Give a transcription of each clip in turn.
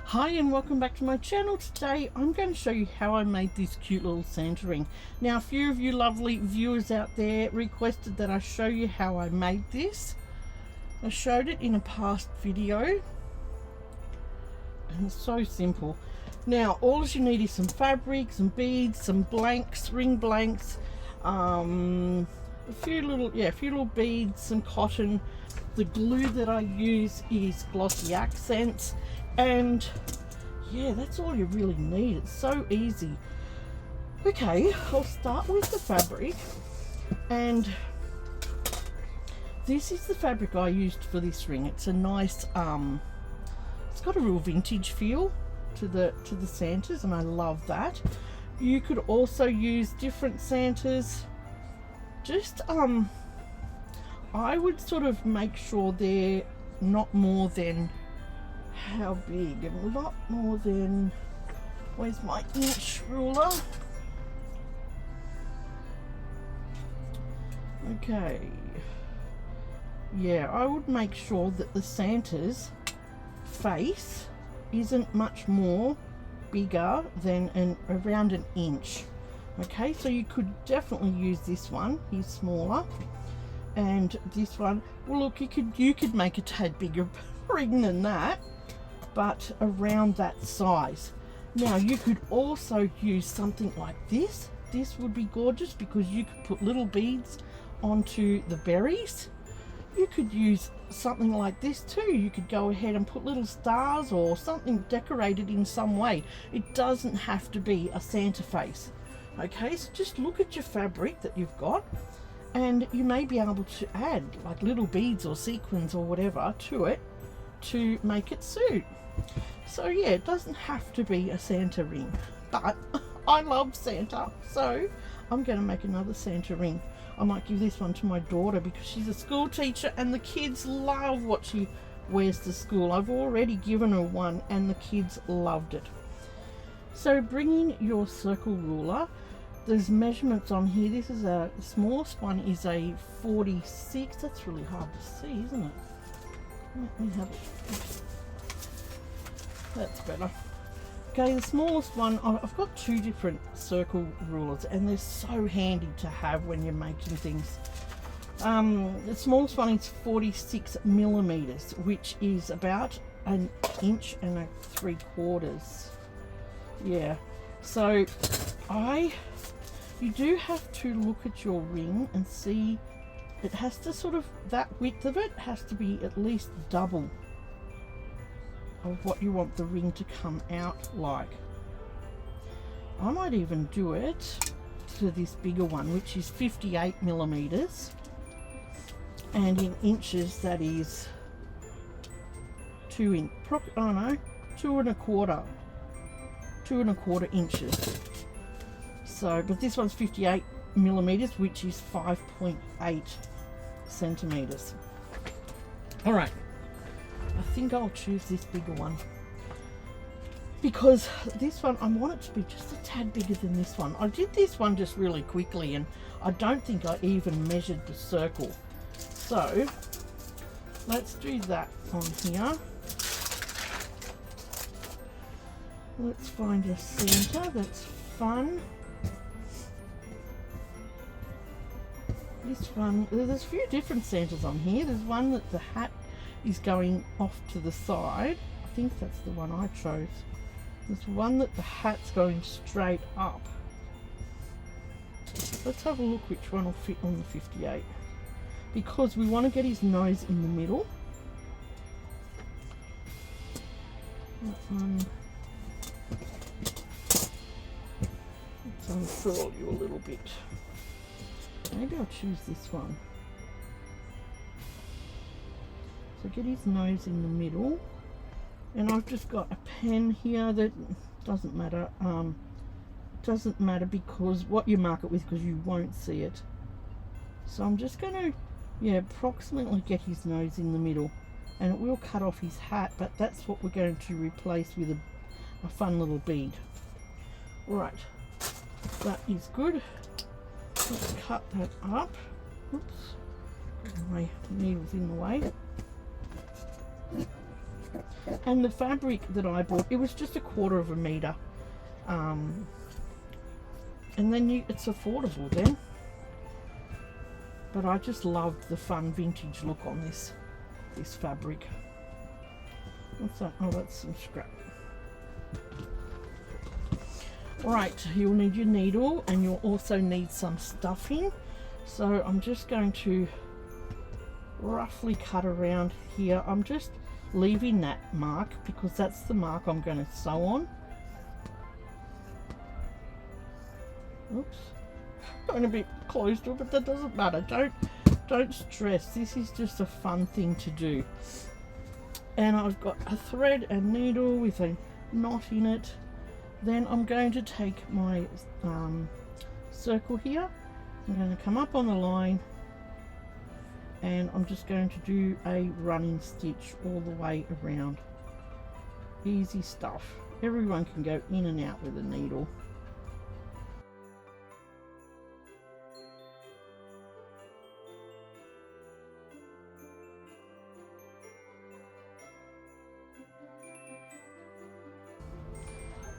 Hi and welcome back to my channel. Today I'm going to show you how I made this cute little Santa ring. Now a few of you lovely viewers out there requested that I show you how I made this. I showed it in a past video and it's so simple. Now all you need is some fabric, some beads, some blanks, ring blanks, a few little beads, some cotton. The glue that I use is Glossy Accents, and yeah, that's all you really need. It's so easy. Okay, I'll start with the fabric, and this is the fabric I used for this ring. It's a nice it's got a real vintage feel to the Santas, and I love that. You could also use different Santas. Just I would sort of make sure they're not more than, how big, a lot more than, where's my inch ruler? Okay, yeah, I would make sure that the Santa's face isn't much more bigger than around an inch. Okay, so you could definitely use this one. He's smaller, and this one, well look, you could make a tad bigger ring than that, but around that size. Now you could also use something like this. This would be gorgeous because you could put little beads onto the berries. You could use something like this too. You could go ahead and put little stars or something decorated in some way. It doesn't have to be a Santa face. Okay, so just look at your fabric that you've got, and you may be able to add like little beads or sequins or whatever to it to make it suit. So yeah, it doesn't have to be a Santa ring, but I love Santa, so I'm going to make another Santa ring. I might give this one to my daughter because she's a school teacher and the kids love what she wears to school. I've already given her one and the kids loved it. So bring in your circle ruler. There's measurements on here. This is the smallest one is a 46. That's really hard to see, isn't it? Let me have it. That's better. Okay, the smallest one, I've got two different circle rulers and they're so handy to have when you're making things. The smallest one is 46 millimeters, which is about an inch and 3/4. Yeah, so you do have to look at your ring and see it has to sort of, that width of it has to be at least double of what you want the ring to come out like. I might even do it to this bigger one, which is 58 millimeters, and in inches that is 2 and a quarter inches. So, but this one's 58 millimeters, which is 5.8 centimeters. All right, I think I'll choose this bigger one because this one, I want it to be just a tad bigger than this one. I did this one just really quickly and I don't think I even measured the circle. So let's do that on here. Let's find a Santa that's fun. This one, there's a few different Santas on here. There's one that the hat is going off to the side. I think that's the one I chose. There's one that the hat's going straight up. Let's have a look which one will fit on the 58. Because we want to get his nose in the middle. That one. Let's unfurl you a little bit. Maybe I'll choose this one. So get his nose in the middle, and I've just got a pen here that doesn't matter. Doesn't matter because what you mark it with, because you won't see it. So I'm just going to, yeah, approximately get his nose in the middle, and it will cut off his hat, but that's what we're going to replace with a fun little bead. Right, that is good. Let's cut that up. Oops, my needle's in the way. And the fabric that I bought, it was just 1/4 meter. And then it's affordable then. But I just loved the fun vintage look on this fabric. What's that? Oh, that's some scrap. Right, you'll need your needle and you'll also need some stuffing. So I'm just going to roughly cut around here. I'm just leaving that mark because that's the mark I'm going to sew on. Oops, going a bit close to it, but that doesn't matter. Don't stress. This is just a fun thing to do. And I've got a thread and needle with a knot in it. Then I'm going to take my circle here. I'm going to come up on the line and I'm just going to do a running stitch all the way around. Easy stuff. Everyone can go in and out with a needle.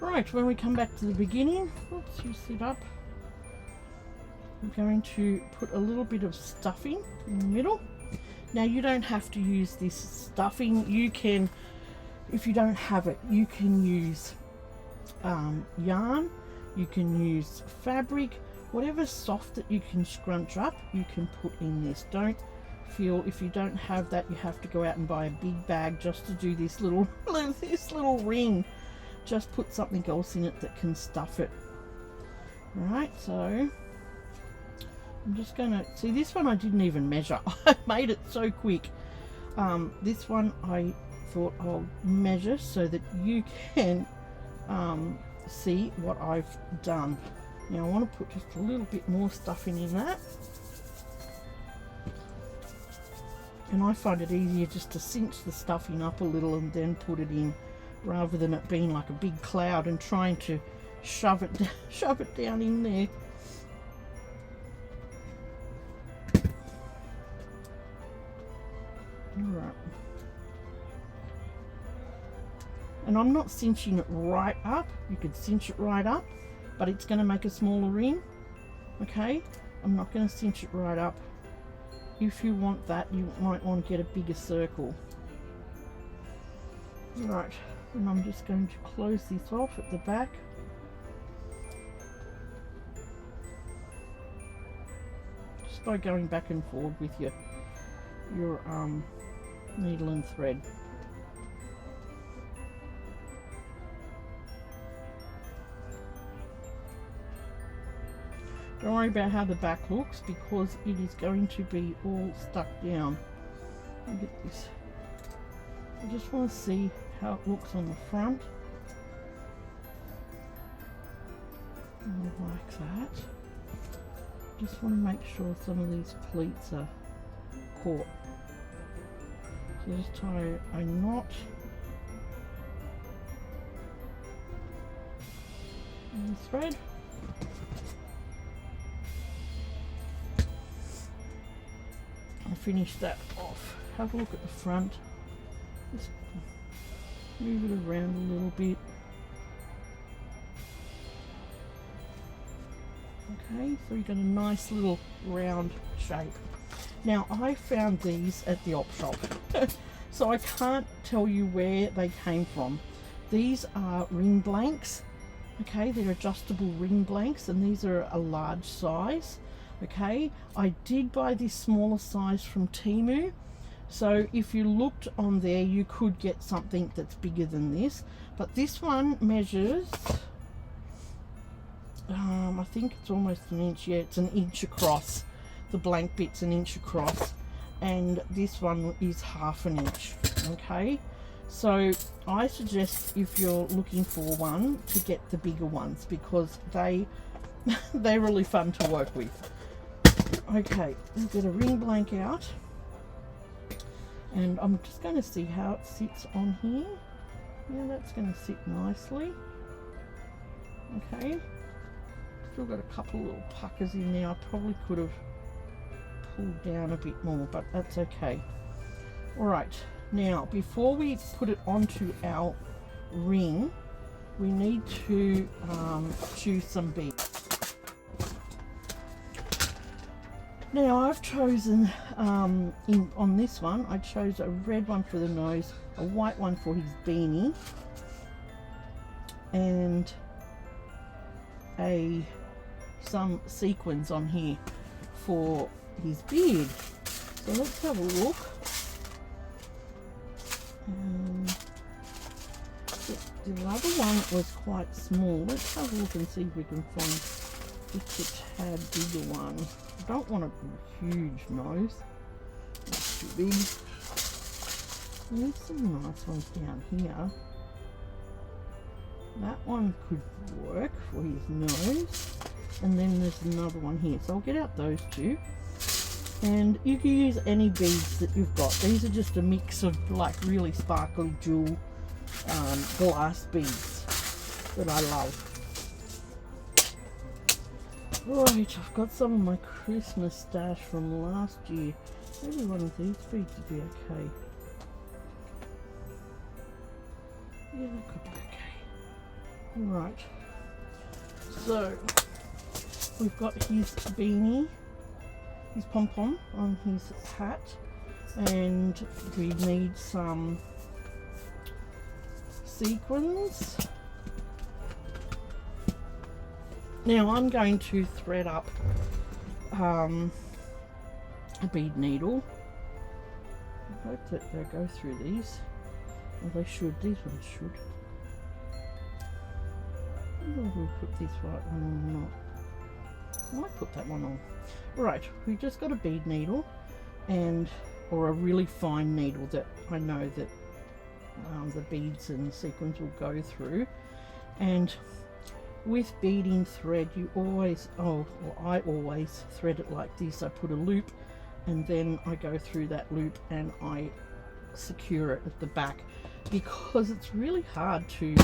Right, when we come back to the beginning, oops, you sit up. I'm going to put a little bit of stuffing in the middle. Now you don't have to use this stuffing. You can, if you don't have it, you can use yarn, you can use fabric, whatever's soft that you can scrunch up, you can put in this. Don't feel if you don't have that you have to go out and buy a big bag just to do this little ring. Just put something else in it that can stuff it. Right, so I'm just gonna see this one. I didn't even measure. I made it so quick. This one I thought I'll measure so that you can see what I've done. Now I want to put just a little bit more stuffing in that, and I find it easier just to cinch the stuffing up a little and then put it in, rather than it being like a big cloud and trying to shove it down in there. Alright. And I'm not cinching it right up. You could cinch it right up, but it's going to make a smaller ring. Okay, I'm not going to cinch it right up. If you want that, you might want to get a bigger circle. Right. And I'm just going to close this off at the back. Just by going back and forward with your needle and thread. Don't worry about how the back looks because it is going to be all stuck down. Look at this. I just want to see how it looks on the front. Like that. Just want to make sure some of these pleats are caught. So just tie a knot in the thread. I'll finish that off. Have a look at the front. Just move it around a little bit. Okay, so you've got a nice little round shape. Now I found these at the Opshop, so I can't tell you where they came from. These are ring blanks. Okay, they're adjustable ring blanks, and these are a large size. Okay, I did buy this smaller size from Temu. So if you looked on there, you could get something that's bigger than this. But this one measures, I think it's almost an inch. Yeah, it's an inch across. The blank bit's an inch across. And this one is 1/2 inch. Okay, so I suggest if you're looking for one to get the bigger ones because they're really fun to work with. Okay, we'll get a ring blank out. And I'm just going to see how it sits on here. Yeah, that's going to sit nicely. Okay. Still got a couple little puckers in there. I probably could have pulled down a bit more, but that's okay. Alright, Now, before we put it onto our ring, we need to choose some beads. Now, I've chosen, on this one, I chose a red one for the nose, a white one for his beanie, and some sequins on here for his beard. So let's have a look. The other one was quite small. Let's have a look and see if we can find just a tad bigger one. I don't want a huge nose. That's too big. There's some nice ones down here. That one could work for his nose. And then there's another one here. So I'll get out those two. And you can use any beads that you've got. These are just a mix of like really sparkly jewel glass beads that I love. Right, I've got some of my Christmas stash from last year. Maybe one of these beads would be okay. Yeah, that could be okay. Right, so we've got his beanie, his pom-pom on his hat, and we need some sequins. Now I'm going to thread up a bead needle. I hope that they go through these. Well, they should. These ones should. I don't know if we'll put this right one on or not. I might put that one on. Right, we just got a bead needle, or a really fine needle that I know that the beads and sequins will go through. And with beading thread, you always, I always thread it like this. I put a loop and then I go through that loop and I secure it at the back, because it's really hard to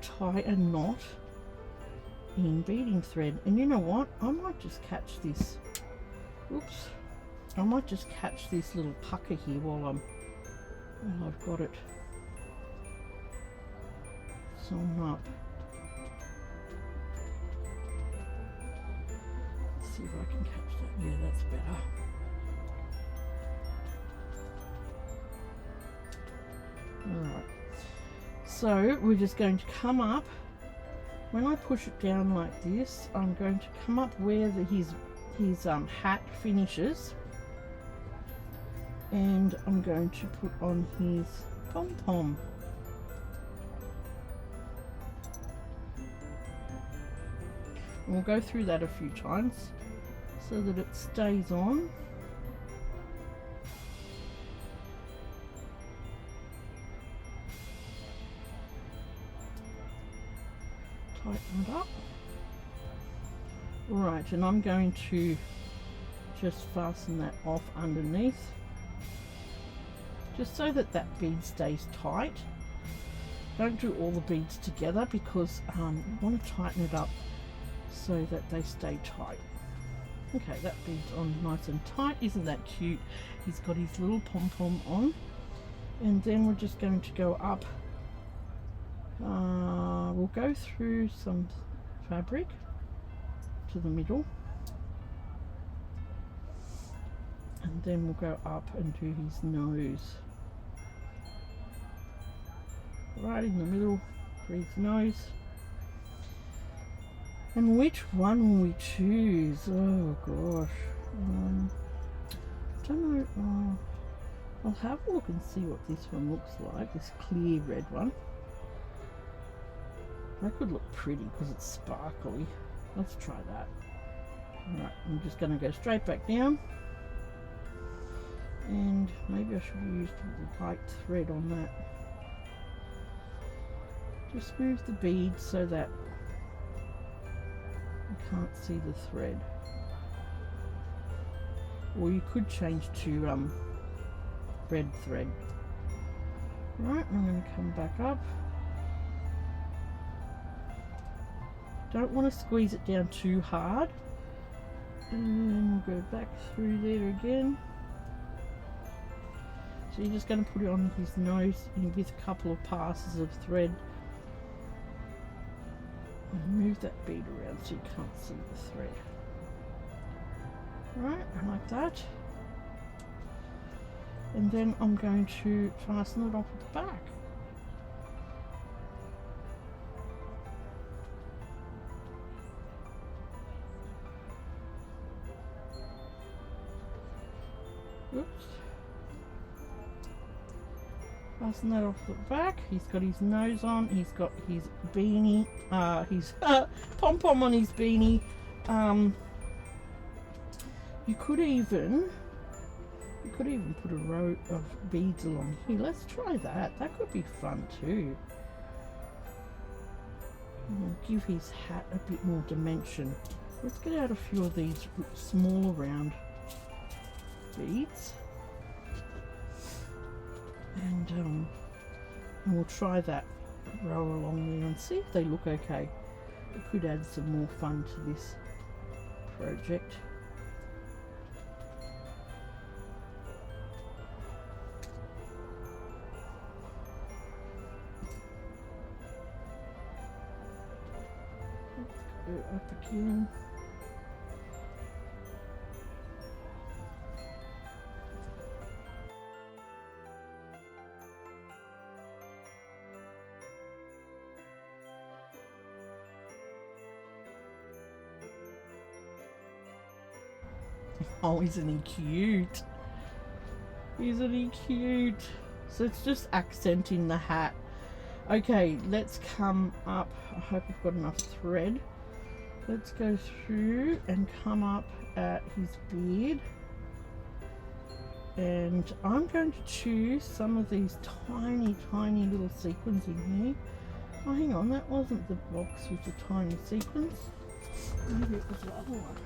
tie a knot in beading thread. And you know what, I might just catch this, oops, I might just catch this little pucker here while I've got it sewn up. Let's see if I can catch that. Yeah, that's better. Alright, so we're just going to come up. When I push it down like this, I'm going to come up where his hat finishes, and I'm going to put on his pom-pom. And we'll go through that a few times so that it stays on. Tighten it up. Right, and I'm going to just fasten that off underneath, just so that that bead stays tight. Don't do all the beads together, because you want to tighten it up so that they stay tight. Okay, that bead's on nice and tight. Isn't that cute? He's got his little pom-pom on, and then we're just going to go up. We'll go through some fabric to the middle, and then we'll go up and do his nose. Right in the middle for his nose. And which one will we choose? Oh gosh. I don't know. I'll have a look and see what this one looks like, this clear red one. That could look pretty because it's sparkly. Let's try that. Alright, I'm just going to go straight back down. And maybe I should have used the white thread on that. Just move the bead so that you can't see the thread. Or you could change to red thread. Right, I'm going to come back up. Don't want to squeeze it down too hard. And we'll go back through there again. So you're just going to put it on his nose with a couple of passes of thread. And move that bead around so you can't see the thread. Right, like that. And then I'm going to fasten it off at the back. Oops. Fasten that off the back. He's got his nose on. He's got his beanie, his pom-pom on his beanie. You could even put a row of beads along here. Let's try that. That could be fun too. And give his hat a bit more dimension. Let's get out a few of these smaller round beads. And we'll try that row along there and see if they look okay. It could add some more fun to this project. Let's go up again. Oh, isn't he cute? Isn't he cute? So it's just accenting the hat. Okay, let's come up. I hope I've got enough thread. Let's go through and come up at his beard. And I'm going to choose some of these tiny, tiny little sequins in here. Oh, hang on, that wasn't the box with the tiny sequins. Maybe it was the other one.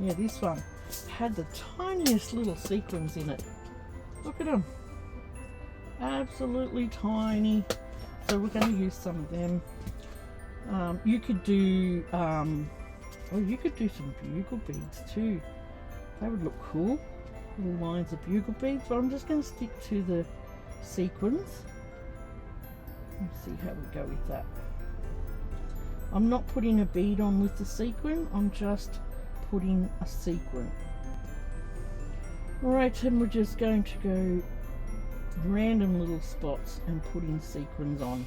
Yeah, this one had the tiniest little sequins in it. Look at them. Absolutely tiny. So we're going to use some of them. You could do, you could do some bugle beads too. That would look cool. Little lines of bugle beads. But I'm just going to stick to the sequins. Let's see how we go with that. I'm not putting a bead on with the sequin. I'm just putting a sequin. Alright, and we're just going to go random little spots and putting sequins on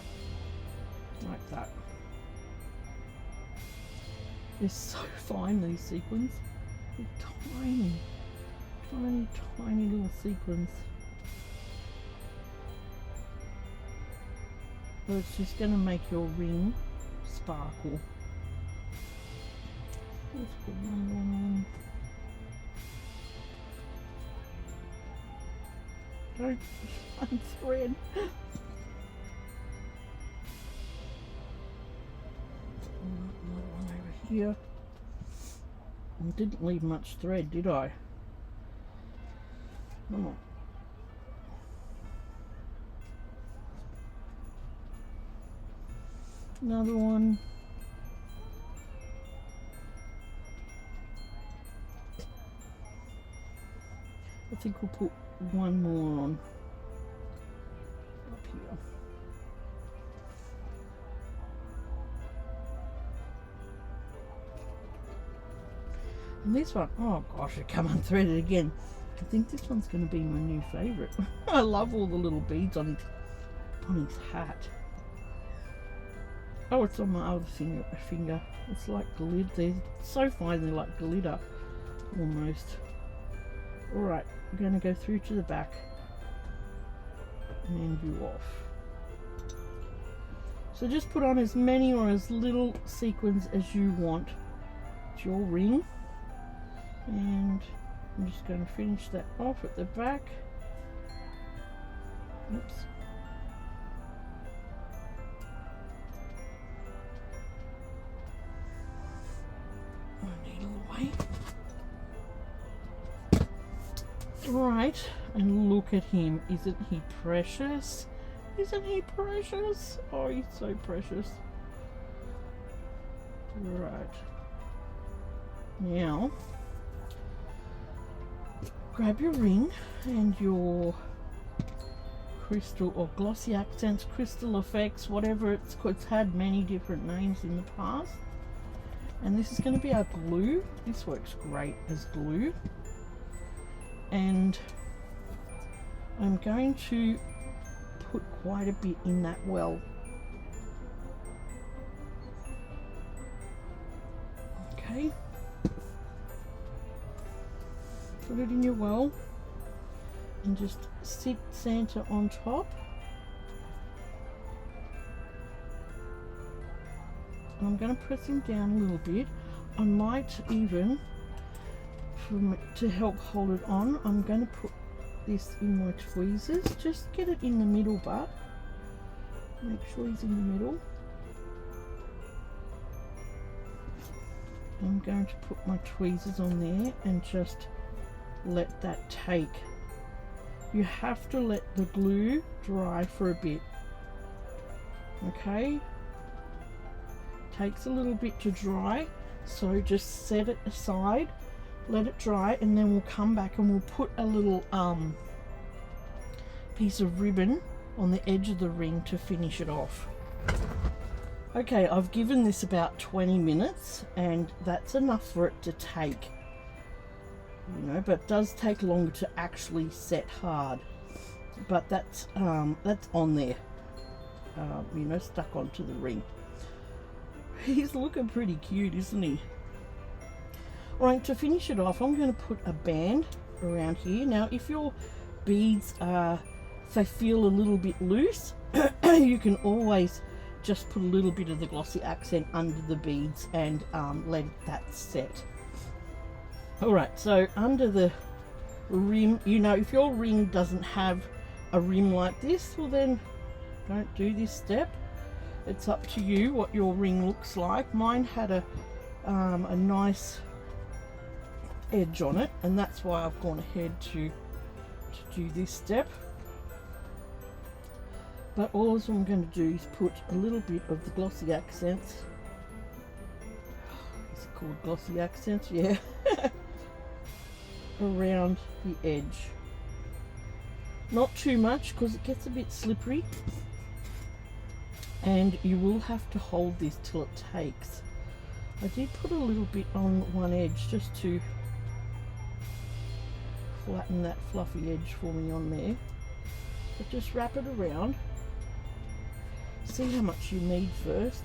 like that. They're so fine, these sequins. They're tiny, tiny, tiny little sequins. But it's just going to make your ring sparkle. Let's put one more on. Don't unthread. Another one over here. I didn't leave much thread, did I? Oh. Another one. I think we'll put one more on up here. And this one, oh gosh, I come unthreaded again. I think this one's going to be my new favourite. I love all the little beads on his hat. Oh, it's on my other finger. It's like glitter. They're so fine, they're like glitter almost. Alright, we're going to go through to the back and end you off. So just put on as many or as little sequins as you want to your ring. And I'm just going to finish that off at the back. Oops. I need a little weight. Right, and look at him. Isn't he precious? Isn't he precious? Oh, he's so precious. Right. Now, grab your ring and your crystal or glossy accents, crystal effects, whatever it's had many different names in the past. And this is going to be our glue. This works great as glue. And I'm going to put quite a bit in that well. Okay. Put it in your well and just sit Santa on top. And I'm going to press him down a little bit. I might even, to help hold it on, I'm going to put this in my tweezers. Just get it in the middle, but make sure he's in the middle. I'm going to put my tweezers on there and just let that take. You have to let the glue dry for a bit. Okay? Takes a little bit to dry, so just set it aside, let it dry, and then we'll come back and we'll put a little piece of ribbon on the edge of the ring to finish it off. Okay, I've given this about 20 minutes and that's enough for it to take, you know, but it does take longer to actually set hard. But that's on there, you know, stuck onto the ring. He's looking pretty cute, isn't he? Alright, to finish it off, I'm going to put a band around here. Now, if your beads they feel a little bit loose, you can always just put a little bit of the glossy accent under the beads and let that set. Alright, so under the rim, you know, if your ring doesn't have a rim like this, well then don't do this step. It's up to you what your ring looks like. Mine had a nice edge on it, and that's why I've gone ahead to do this step. But all I'm going to do is put a little bit of the glossy accents. Is it called glossy accents? Yeah. Around the edge. Not too much because it gets a bit slippery. And you will have to hold this till it takes. I did put a little bit on one edge just to flatten that fluffy edge for me on there. But just wrap it around. See how much you need first.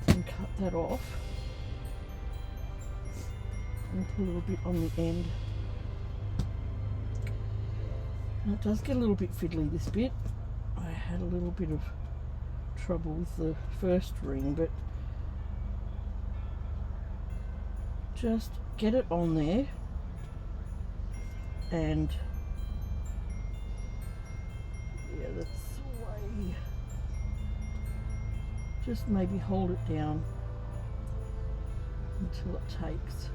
And cut that off. And put a little bit on the end. And it does get a little bit fiddly, this bit. I had a little bit of trouble with the first ring, but just get it on there and yeah, that's the way. Just maybe hold it down until it takes,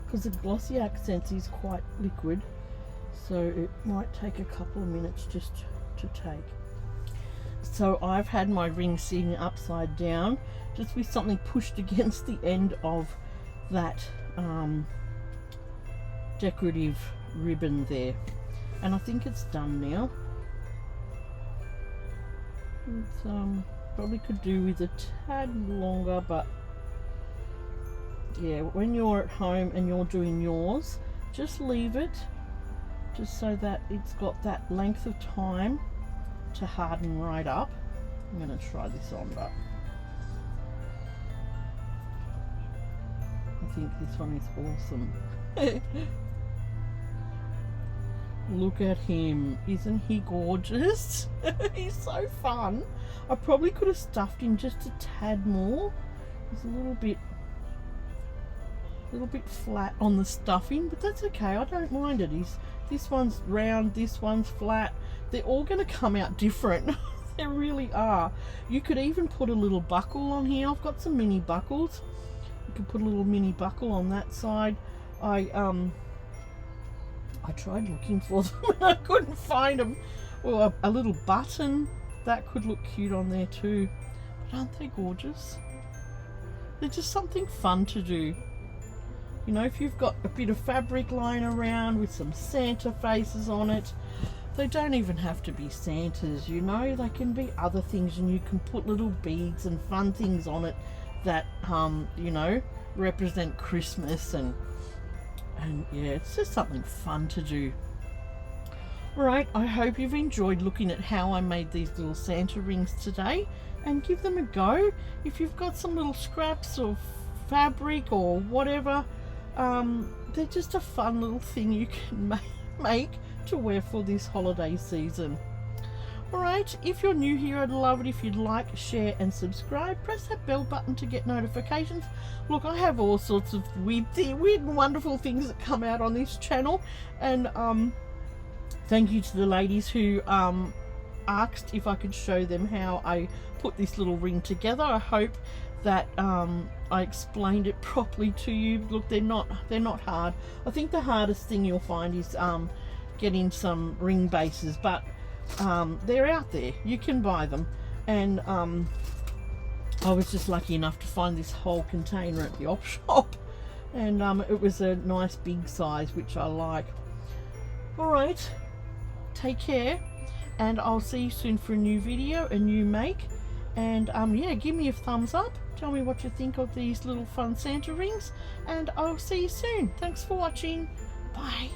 because the glossy accents is quite liquid. So it might take a couple of minutes just to take. So I've had my ring sitting upside down, just with something pushed against the end of that decorative ribbon there. And I think it's done now. It's probably could do with a tad longer, but yeah, when you're at home and you're doing yours, just leave it. Just so that it's got that length of time to harden right up. I'm going to try this on, but I think this one is awesome. Look at him. Isn't he gorgeous? He's so fun. I probably could have stuffed him just a tad more. He's a little bit flat on the stuffing, but that's okay. I don't mind it. This one's round, this one's flat. They're all going to come out different. They really are. You could even put a little buckle on here. I've got some mini buckles. You could put a little mini buckle on that side. I tried looking for them and I couldn't find them. Or a little button that could look cute on there too. But aren't they gorgeous? They're just something fun to do. You know, if you've got a bit of fabric lying around with some Santa faces on it, they don't even have to be Santas, you know, they can be other things, and you can put little beads and fun things on it that you know, represent Christmas, and yeah, it's just something fun to do. Alright, I hope you've enjoyed looking at how I made these little Santa rings today, and give them a go. If you've got some little scraps of fabric or whatever, they're just a fun little thing you can make to wear for this holiday season. Alright, if you're new here, I'd love it if you'd like, share and subscribe. Press that bell button to get notifications. Look, I have all sorts of weird and wonderful things that come out on this channel, and thank you to the ladies who asked if I could show them how I put this little ring together. I hope that I explained it properly to you. Look, they're not hard. I think the hardest thing you'll find is getting some ring bases, but they're out there, you can buy them. And I was just lucky enough to find this whole container at the Opshop, and it was a nice big size, which I like. Alright, take care, and I'll see you soon for a new video, a new make. And yeah, give me a thumbs up, tell me what you think of these little fun Santa rings, and I'll see you soon. Thanks for watching. Bye.